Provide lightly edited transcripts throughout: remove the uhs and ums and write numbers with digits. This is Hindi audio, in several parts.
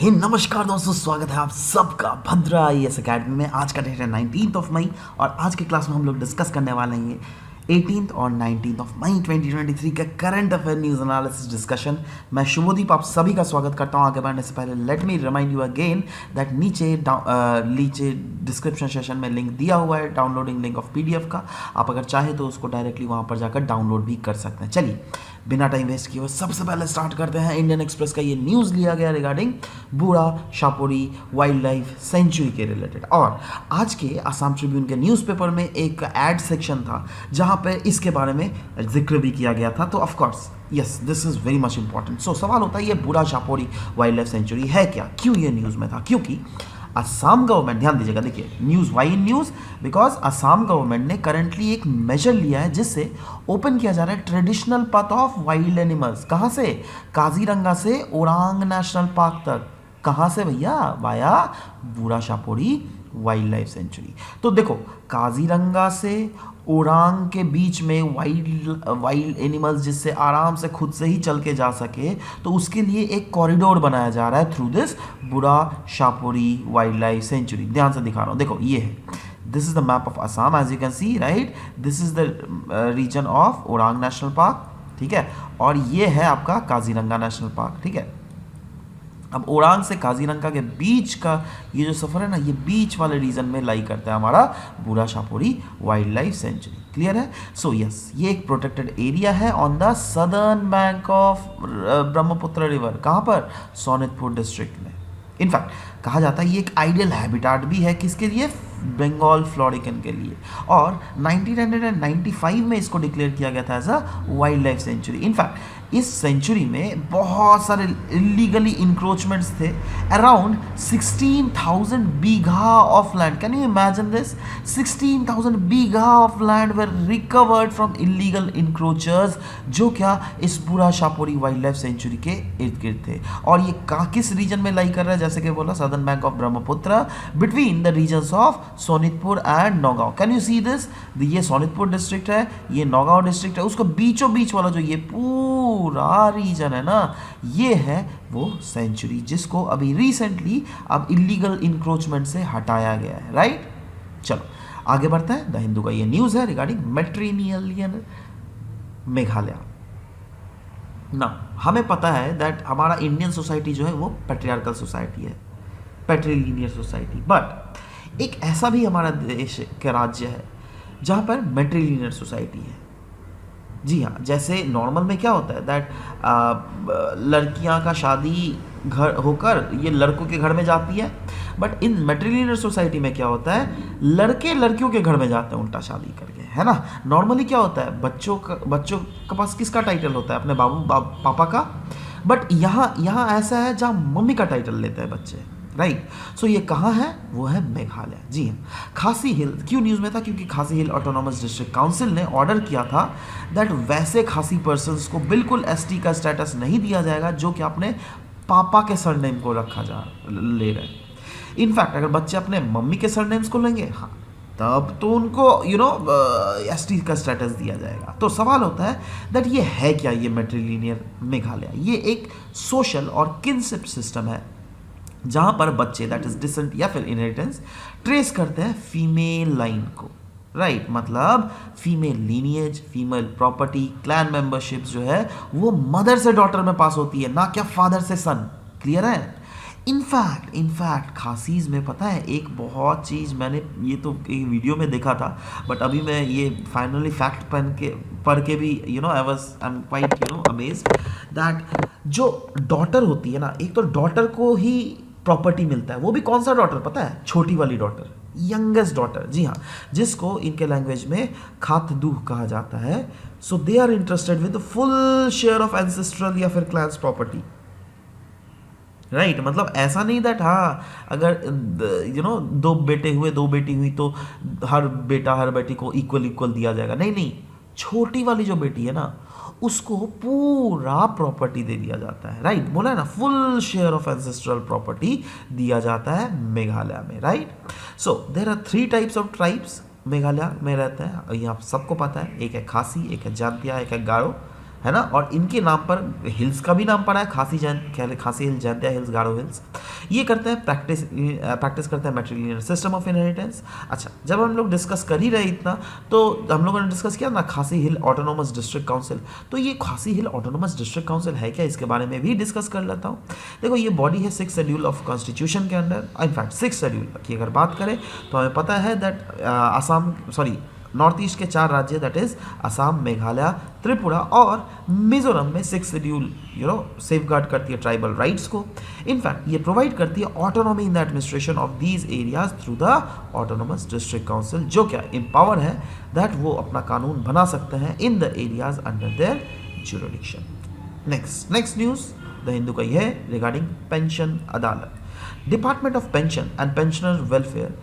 हे नमस्कार दोस्तों, स्वागत है आप सबका भद्रा IAS अकेडमी में। आज का डेट है 19 मई और आज के क्लास में हम लोग डिस्कस करने वाले हैं 18 और 19 मई 2023 का current affair news analysis discussion. मैं शुभदीप आप सभी का स्वागत करता हूं। आगे बढ़ने से पहले let me remind you again that नीचे डिस्क्रिप्शन सेशन में लिंक दिया हुआ है, डाउनलोडिंग लिंक ऑफ PDF का। आप अगर चाहे तो उसको डायरेक्टली वहां पर जाकर डाउनलोड भी कर सकते हैं। चलिए बिना टाइम वेस्ट किए हुए सबसे पहले स्टार्ट करते हैं। इंडियन एक्सप्रेस का ये न्यूज़ लिया गया रिगार्डिंग बूढ़ा शाहपुरी वाइल्ड लाइफ सेंचुरी के रिलेटेड। और आज के आसाम ट्रिब्यून के न्यूज़पेपर में एक एड सेक्शन था जहां पे इसके बारे में जिक्र भी किया गया था। तो of course yes, this is very much important. So सवाल होता है ये बूढ़ा शाहपुरी वाइल्ड लाइफ सेंचुरी है क्या, क्यों ये न्यूज़ में था? क्योंकि असम गवर्नमेंट, ध्यान दीजिएगा, देखिए news, why news, because Assam government ने करंटली एक मेजर लिया है जिससे ओपन किया जा रहा है traditional path of wild animals. कहाँ से? काजीरंगा से ओरांग नेशनल पार्क तक। कहाँ से भैया? वाया बूढ़ा शाहपुरी वाइल्ड लाइफ सेंचुरी। तो देखो, काजीरंगा से ओरांग के बीच में वाइल्ड एनिमल्स जिससे आराम से खुद से ही चल के जा सके, तो उसके लिए एक कॉरिडोर बनाया जा रहा है थ्रू दिस बूढ़ा शाहपुरी वाइल्ड लाइफ सेंचुरी। ध्यान से दिखा रहा हूँ, देखो ये है, this is the map of Assam as you can see, right. This is the region of Orang national park, ठीक है, और ये है आपका काजीरंगा नेशनल पार्क, ठीक है। अब ओरांग से काजीरंगा के बीच का ये जो सफ़र है ना, ये बीच वाले रीजन में लाई करता है हमारा बूढ़ा Shahpuri wild life century. Clear है? सो यस, ये एक प्रोटेक्टेड एरिया है on the southern bank of Brahmaputra river. कहाँ पर? सोनितपुर डिस्ट्रिक्ट में। इनफैक्ट कहा जाता है ये एक आइडियल हैबिटाट भी है, किसके लिए? बंगाल फ्लोरिकन के लिए। और 1995 में इसको डिक्लेयर किया गया था as a wild life sanctuary. In fact इस सेंचुरी में बहुत सारे इलीगली इंक्रोचमेंट्स थे, around 16,000 bigha of land. Can you imagine this? 16,000 bigha of land were recovered from illegal encroachers, जो क्या इस बूढ़ा शाहपुरी वाइल्ड लाइफ सेंचुरी के इर्द गिर्द थे। और ये किस रीजन में लाई कर रहा है? जैसे कि बोला, southern bank of Brahmaputra, between the regions of Sonitpur and Nagaon. Can you see this? ये सोनितपुर डिस्ट्रिक्ट है, ये नौगांव डिस्ट्रिक्ट है, उसको बीचों बीच वाला जो ये पूरा रीजन है ना, ये है वो सेंचुरी जिसको अभी रिसेंटली अब इलीगल इंक्रोचमेंट से हटाया गया है, राइट। चलो आगे बढ़ते हैं। द हिंदू का ये न्यूज़ है रिगार्डिंग मैट्रिलिनियल मेघालय। ना हमें पता है दैट हमारा इंडियन सोसाइटी जो है वो पैट्रियार्कल सोसाइटी है, पैट्रिलिनियर सोसाइटी। बट एक ऐसा भी हमारा देश का राज्य है जहाँ पर मैट्रिलिनियर सोसाइटी है। जी हाँ, जैसे नॉर्मल में क्या होता है दैट लड़कियाँ का शादी घर होकर ये लड़कों के घर में जाती है, बट इन मैट्रिलिनियर सोसाइटी में क्या होता है, लड़के लड़कियों के घर में जाते हैं उल्टा शादी करके, है ना। नॉर्मली क्या होता है, बच्चों के पास किसका टाइटल होता है? अपने पापा का। बट यहाँ ऐसा है जहाँ मम्मी का टाइटल लेते हैं बच्चे, राइट। सो ये कहाँ है? वो है मेघालय। जी हाँ, खासी हिल क्यों न्यूज़ में था? क्योंकि खासी हिल ऑटोनॉमस डिस्ट्रिक्ट काउंसिल ने ऑर्डर किया था दैट वैसे खासी पर्सन्स को बिल्कुल ST का स्टेटस नहीं दिया जाएगा जो कि अपने पापा के सरनेम को ले रहे हैं। इनफैक्ट अगर बच्चे अपने मम्मी के सरनेम्स को लेंगे, हाँ, तब तो उनको ST का स्टेटस दिया जाएगा। तो सवाल होता है दैट ये है क्या, ये मैट्रिलिनियर मेघालय? ये एक सोशल और किनशिप सिस्टम है जहाँ पर बच्चे दैट इज डिसेंट या फिर इनहेरिटेंस ट्रेस करते हैं फीमेल लाइन को, राइट। मतलब female lineage, female property, clan memberships जो है वो मदर से डॉटर में पास होती है, ना क्या फादर से सन। क्लियर है? इनफैक्ट खासीज में पता है एक बहुत चीज़ मैंने ये तो एक वीडियो में देखा था, बट अभी मैं ये फाइनली फैक्ट पढ़ के भी I am quite amazed that जो डॉटर होती है ना, एक तो डॉटर को ही प्रॉपर्टी मिलता है, वो भी कौन सा डॉटर पता है? छोटी वाली डॉटर, यंगेस्ट डॉटर। जी हाँ, जिसको इनके लैंग्वेज में खातदूह कहा जाता है। So they are interested with full share of ancestral या फिर क्लैंस प्रॉपर्टी, राइट। मतलब ऐसा नहीं दैट हाँ अगर दो बेटे हुए, दो बेटी हुई तो हर बेटा हर बेटी को इक्वल दिया जाएगा। नहीं, छोटी वाली जो बेटी है ना उसको पूरा प्रॉपर्टी दे दिया जाता है, राइट। बोला है ना, full share of ancestral property दिया जाता है मेघालय में, right. So there are 3 types of tribes Meghalaya में रहते हैं, ये आप सबको पता है। एक है खासी, एक है जातिया, एक है गारो, है ना, और इनके नाम पर हिल्स का भी नाम पड़ा है, खासी हिल्स, जैंतिया हिल्स, गारो हिल्स। ये करते हैं प्रैक्टिस करते हैं मैट्रिलिनियर सिस्टम ऑफ इनहेरिटेंस। अच्छा, जब हम लोग डिस्कस कर ही रहे इतना, तो हम लोगों ने डिस्कस किया ना खासी हिल ऑटोनोमस डिस्ट्रिक्ट काउंसिल। तो ये खासी हिल ऑटोनोमस डिस्ट्रिक्ट काउंसिल है क्या, इसके बारे में भी डिस्कस कर लेता हूँ। देखो, ये बॉडी है 6 शेड्यूल ऑफ कॉन्स्टिट्यूशन के अंडर। इनफैक्ट 6 शेड्यूल की अगर बात करें तो हमें पता है दैट नॉर्थ ईस्ट के 4 राज्य, दैट इज असम, मेघालय, त्रिपुरा और मिजोरम में 6 शेड्यूल सेफ गार्ड करती है ट्राइबल राइट्स को। इनफैक्ट ये प्रोवाइड करती है autonomy in the administration of these areas through the autonomous district council, जो क्या एम्पावर है दैट वो अपना कानून बना सकते हैं in the areas under their jurisdiction. Next news the Hindu का ये है रिगार्डिंग पेंशन अदालत। Department of pension and pensioner welfare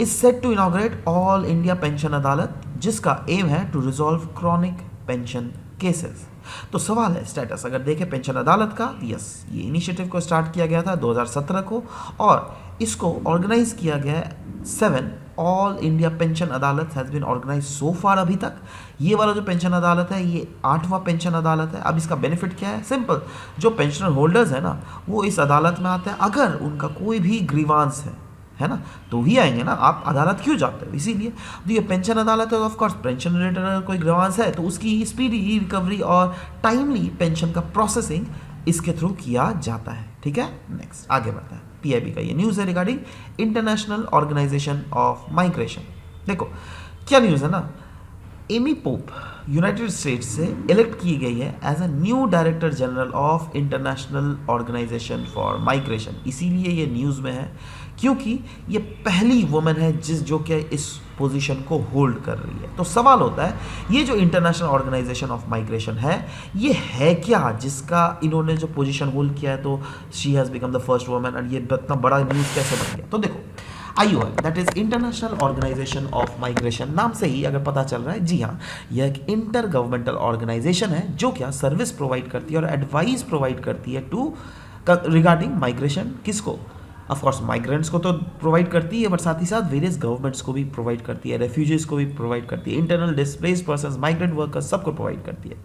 is set to inaugurate all India pension अदालत, जिसका एम है to resolve chronic pension cases. तो सवाल है स्टेटस अगर देखें पेंशन अदालत का, यस, ये इनिशिएटिव को स्टार्ट किया गया था 2017 को और इसको ऑर्गेनाइज किया गया है 7 ऑल इंडिया पेंशन अदालत हैज़ बीन ऑर्गेनाइज सो फार। अभी तक ये वाला जो पेंशन अदालत है ये 8वां पेंशन अदालत है। अब इसका बेनिफिट क्या है, सिंपल, जो पेंशनर होल्डर्स है ना वो इस अदालत में आते हैं अगर उनका कोई भी ग्रीवांस है ना, तो ही आएंगे ना, आप अदालत क्यों जाते हो, इसीलिए। तो ये पेंशन अदालत है, ऑफ कोर्स पेंशन रिलेटेड अगर कोई ग्रीवांस है तो उसकी स्पीडी रिकवरी और टाइमली पेंशन का प्रोसेसिंग इसके थ्रू किया जाता है। ठीक है, नेक्स्ट आगे बढ़ता है। पीआईबी का ये न्यूज़ है regarding international organisation of migration. देखो क्या न्यूज़ है ना, एमी पोप यूनाइटेड स्टेट्स से इलेक्ट की गई है as a new director general of international organisation for migration. इसीलिए ये न्यूज़ में है क्योंकि ये पहली वुमेन है जो कि इस पोजीशन को होल्ड कर रही है। तो सवाल होता है ये जो इंटरनेशनल ऑर्गेनाइजेशन ऑफ माइग्रेशन है ये है क्या, जिसका इन्होंने जो पोजीशन होल्ड किया है, तो she has become the first women, और ये इतना बड़ा न्यूज़ कैसे बन गया। तो देखो IOM that is international organisation of migration, नाम से ही अगर पता चल रहा है, जी हाँ, यह एक इंटर गवर्नमेंटल ऑर्गेनाइजेशन है जो क्या सर्विस प्रोवाइड करती है और एडवाइस प्रोवाइड करती है टू रिगार्डिंग माइग्रेशन। किसको, ऑफ कोर्स माइग्रेंट्स को तो प्रोवाइड करती है, बट साथ ही साथ वेरियस गवर्नमेंट्स को भी प्रोवाइड करती है, रेफ्यूजीज को भी प्रोवाइड करती है, internal displaced persons, migrant workers, सबको प्रोवाइड करती है।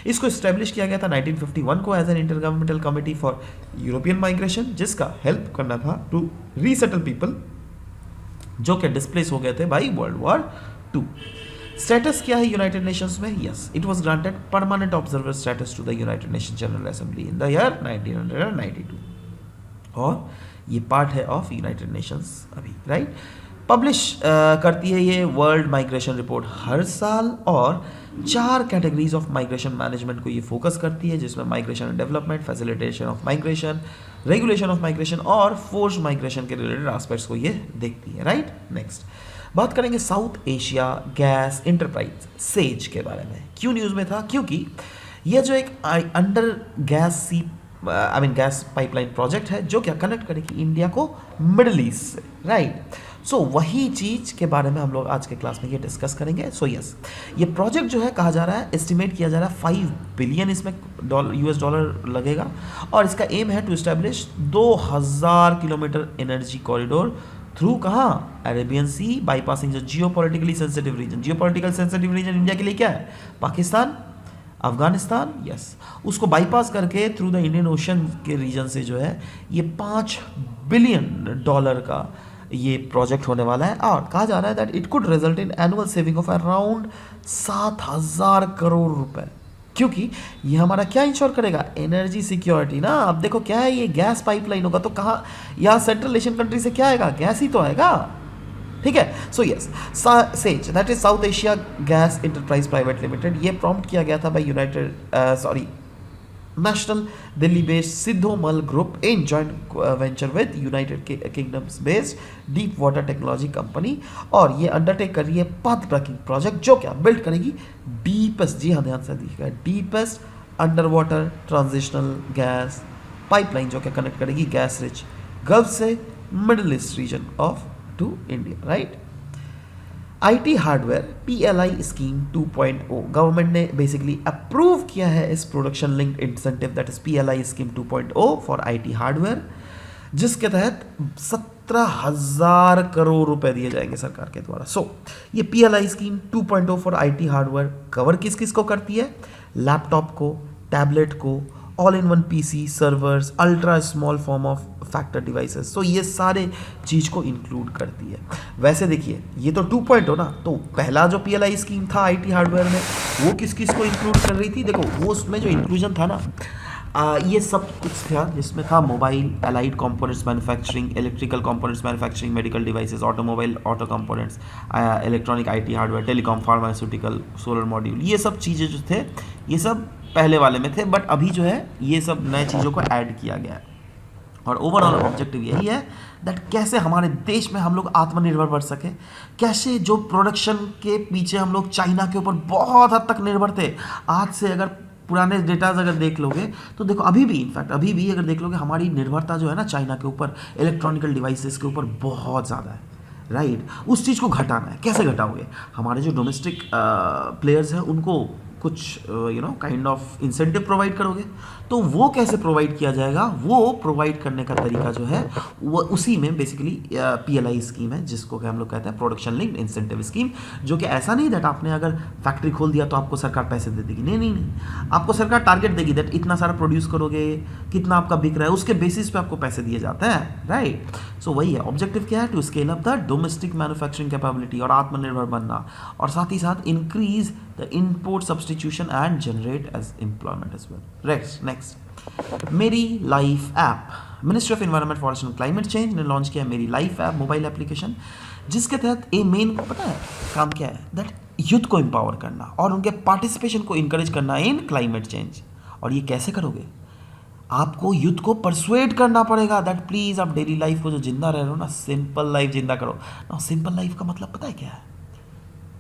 इसको इस्टेब्लिश किया गया था 1951 को as an intergovernmental committee for European migration, जिसका हेल्प करना था टू रीसेटल पीपल जो कि डिस्प्लेस हो गए थे बाई वर्ल्ड वॉर 2। स्टेटस क्या है यूनाइटेड नेशंस में, yes, it was granted permanent observer status to the United Nation General Assembly in the year 1992 और ये पार्ट है ऑफ यूनाइटेड नेशंस अभी, राइट। पब्लिश करती है ये वर्ल्ड माइग्रेशन रिपोर्ट हर साल और 4 कैटेगरीज ऑफ माइग्रेशन मैनेजमेंट को ये फोकस करती है, जिसमें migration and development, facilitation of migration, regulation of migration और फोर्स माइग्रेशन के रिलेटेड एस्पेक्ट्स को ये देखती है, राइट। नेक्स्ट बात करेंगे south Asia Gas enterprise says के बारे में। क्यों न्यूज़ में था, क्योंकि यह जो एक अंडर गैस पाइपलाइन प्रोजेक्ट है जो क्या कनेक्ट करेगी इंडिया को मिडिल ईस्ट से, राइट। सो वही चीज़ के बारे में हम लोग आज के क्लास में ये डिस्कस करेंगे। सो यस, ये प्रोजेक्ट जो है कहा जा रहा है, एस्टिमेट किया जा रहा है 5 बिलियन इसमें US डॉलर लगेगा और इसका एम है to establish 2000 kilometre energy corridor through कहाँ, अरेबियन सी, बाईपासिंग जो geopolitically sensitive region. Geopolitical sensitive region India के लिए क्या है, पाकिस्तान, अफगानिस्तान, यस, उसको बाईपास करके थ्रू द इंडियन ओशन के रीजन से जो है ये 5 बिलियन डॉलर का ये प्रोजेक्ट होने वाला है और कहा जा रहा है that it could result in annual saving of around 7000 crore रुपए, क्योंकि ये हमारा क्या इंश्योर करेगा, एनर्जी सिक्योरिटी ना। अब देखो क्या है, ये गैस पाइपलाइन होगा तो कहाँ, यहाँ सेंट्रल एशियन कंट्री से क्या आएगा, गैस ही तो आएगा, ठीक है। So yes, says that is South Asia Gas Enterprise Private Limited, ये प्रॉम्प्ट किया गया था by national Delhi based Siddhomal Group in joint venture with United Kingdom's based deep water technology company, और ये अंडरटेक कर रही है पाथ ब्रेकिंग प्रोजेक्ट जो क्या बिल्ड करेगी डीपेस्ट, जी हाँ ध्यान से देखिएगा, deepest under water transitional gas pipeline जो क्या कनेक्ट करेगी गैस रिच गल्फ से Middle East region of to India, right. IT hardware PLI scheme 2.0 government ने बेसिकली अप्रूव किया है इस production linked incentive that is PLI scheme 2.0 for IT hardware, जिसके तहत 17,000 करोड़ रुपए दिए जाएंगे सरकार के द्वारा। सो ये PLI scheme 2.0 for IT hardware cover किस किस को करती है, लैपटॉप को, टैबलेट को, all in one PC, servers, ultra small form of factor devices, तो ये सारे चीज़ को इंक्लूड करती है। वैसे देखिए ये तो 2.0 ना, तो पहला जो पीएलआई स्कीम था आईटी हार्डवेयर में वो किस किस को इंक्लूड कर रही थी, देखो वो उसमें जो इंक्लूजन था ना, ये सब कुछ था जिसमें था mobile, allied components manufacturing, electrical components manufacturing, medical devices, automobile auto components, electronic IT hardware, telecom, pharmaceutical, solar module, ये सब चीज़ें जो थे ये सब पहले वाले में थे, बट अभी जो है ये सब नए चीज़ों को ऐड किया गया है। और ओवरऑल ऑब्जेक्टिव यही है दैट कैसे हमारे देश में हम लोग आत्मनिर्भर बन सके, कैसे जो प्रोडक्शन के पीछे हम लोग चाइना के ऊपर बहुत हद तक निर्भर थे, आज से अगर पुराने डेटाज अगर देख लोगे तो देखो अभी भी, इनफैक्ट अभी भी अगर देख लोगे हमारी निर्भरता जो है ना चाइना के ऊपर, इलेक्ट्रॉनिकल डिवाइसेस के ऊपर बहुत ज़्यादा है, राइट। उस चीज़ को घटाना है, कैसे घटाओगे, हमारे जो डोमेस्टिक प्लेयर्स हैं उनको कुछ काइंड ऑफ इंसेंटिव प्रोवाइड करोगे, तो वो कैसे प्रोवाइड किया जाएगा, वो प्रोवाइड करने का तरीका जो है वो उसी में बेसिकली पीएलआई स्कीम है, जिसको हम लोग कहते हैं प्रोडक्शन लिंक्ड इंसेंटिव स्कीम, जो कि ऐसा नहीं दैट आपने अगर फैक्ट्री खोल दिया तो आपको सरकार पैसे दे देगी, नहीं नहीं नहीं, आपको सरकार टारगेट देगी दैट इतना सारा प्रोड्यूस करोगे, कितना आपका बिक रहा है, उसके बेसिस पे आपको पैसे दिए जाते हैं, राइट। सो वही है ऑब्जेक्टिव, क्या है, to scale up the domestic manufacturing capability और आत्मनिर्भर बनना, और साथ ही साथ increase the import substitution and generate as employment as well. Next, मेरी life app, Ministry of Environment, Forest and Climate Change ने लॉन्च किया मेरी लाइफ ऐप मोबाइल एप्लीकेशन, जिसके तहत ए मेन पता है काम क्या है, दैट यूथ को एम्पावर करना और उनके पार्टिसिपेशन को इंकरेज करना इन क्लाइमेट चेंज। और ये कैसे करोगे, आपको यूथ को परसुएड करना पड़ेगा दैट प्लीज़ आप डेली लाइफ को जो जिंदा रह रहे हो ना, सिंपल लाइफ जिंदा करो ना। सिंपल लाइफ का मतलब पता है क्या है,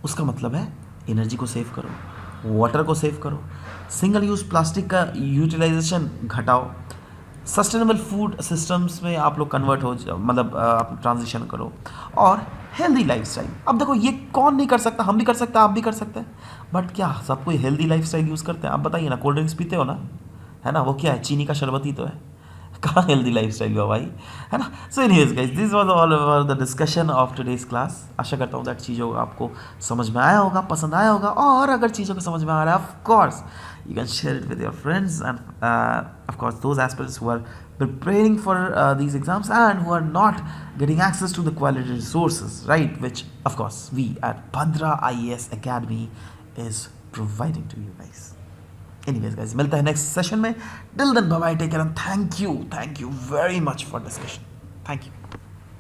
उसका मतलब है एनर्जी को सेव करो, वाटर को सेव करो, सिंगल यूज़ प्लास्टिक का यूटिलाइजेशन घटाओ, सस्टेनेबल फूड सिस्टम्स में आप लोग कन्वर्ट हो, मतलब आप ट्रांजिशन करो, और हेल्दी लाइफस्टाइल। अब देखो ये कौन नहीं कर सकता, हम भी कर सकते हैं, आप भी कर सकते हैं, बट क्या सब कोई हेल्दी लाइफस्टाइल यूज़ करते हैं, आप बताइए ना। कोल्ड ड्रिंक्स पीते हो ना, है ना, वो क्या है, चीनी का शरबत ही तो है, कहाँ हेल्दी लाइफस्टाइल हुआ भाई, है ना। So anyways guys, this was all about the discussion of today's class. आशा करता हूँ दैट चीज़ों को आपको समझ में आया होगा, पसंद आया होगा, और अगर चीज़ों को समझ में आ रहा है, of course you can share it with your friends, and of course those aspirants who are preparing for these exams and who are not getting access to the quality resources, right, which of course we at Bhadra IAS Academy is providing to you guys. Anyways guys, मिलता है next session में, till then bye bye, take care and thank you very much for discussion, thank you.